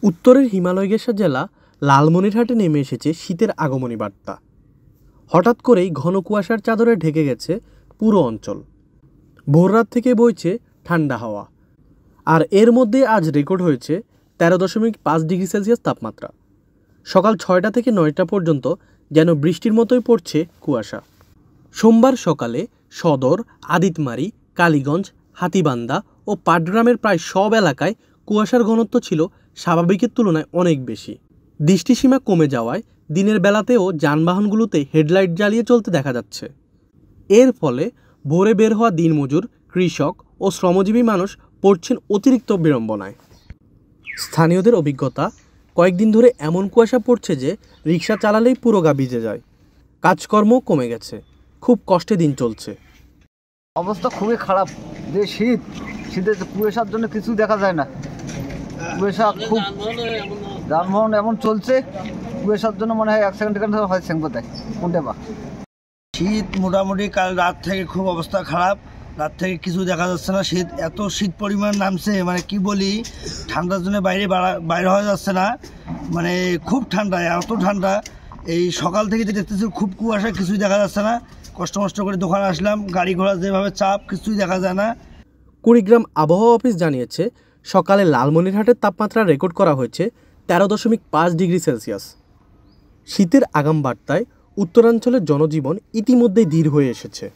উত্তরের হিমালয় ঘেঁষা জেলা লালমনিরহাটে নেমে এসেছে শীতের আগমনী বার্তা। হঠাৎ করেই ঘন কুয়াশার চাদরে ঢেকে গেছে পুরো অঞ্চল। ভোররাত থেকে বইছে ঠান্ডা হাওয়া, আর এর মধ্যে আজ রেকর্ড হয়েছে 13.5 ডিগ্রি সেলসিয়াস তাপমাত্রা। সকাল 6টা থেকে 9টা পর্যন্ত যেন বৃষ্টির মতোই পড়ছে কুয়াশা। সোমবার সকালে সদর, আদিতমারি, কালীগঞ্জ, হাতীবান্ধা ও পাটগ্রামের প্রায় সব এলাকায় কুয়াশার ঘনত্ব ছিল স্বাভাবিকের তুলনায় অনেক বেশি। দৃষ্টিসীমা কমে যাওয়ায় দিনের বেলাতেও যানবাহনগুলোতে হেডলাইট জ্বালিয়ে চলতে দেখা যাচ্ছে। এর ফলে ভোরে বের হওয়া দিনমজুর, কৃষক ও শ্রমজীবী মানুষ পড়ছেন অতিরিক্ত বিড়ম্বনায়। স্থানীয়দের অভিজ্ঞতা, কয়েকদিন ধরে এমন কুয়াশা পড়ছে যে রিক্সা চালালেই পুরো গা ভিজে যায়। কাজকর্মও কমে গেছে, খুব কষ্টে দিন চলছে। অবস্থা খুবই খারাপ। যে শীতের কুয়াশার জন্য কিছু দেখা যায় না। কুয়াশা খুব, যানবাহন এমন চলছে, কুয়াশার জন্য মনে হয় 1 সেকেন্ড হয় সেঙ্গো দেয় কোনটা বা। শীত মোটামুটি কাল রাত থেকে খুব অবস্থা খারাপ। রাত থেকে কিছু দেখা যাচ্ছে না। শীত পরিমাণ নামছে, মানে কি বলি, ঠান্ডার জন্য বাইরে হওয়া যাচ্ছে না। মানে খুব ঠান্ডা, এত ঠান্ডা। এই সকাল থেকে যে দেখতেছি খুব কুয়াশা, কিছুই দেখা যাচ্ছে না। কষ্ট করে দোকানে আসলাম, গাড়ি ঘোড়া যেভাবে চাপ, কিছুই দেখা যায় না। কুড়িগ্রাম আবহাওয়া অফিস জানিয়েছে, সকালে লালমনিরহাটের তাপমাত্রা রেকর্ড করা হয়েছে 13.5 ডিগ্রি সেলসিয়াস। শীতের আগাম বার্তায় উত্তরাঞ্চলের জনজীবন ইতিমধ্যেই ধীর হয়ে এসেছে।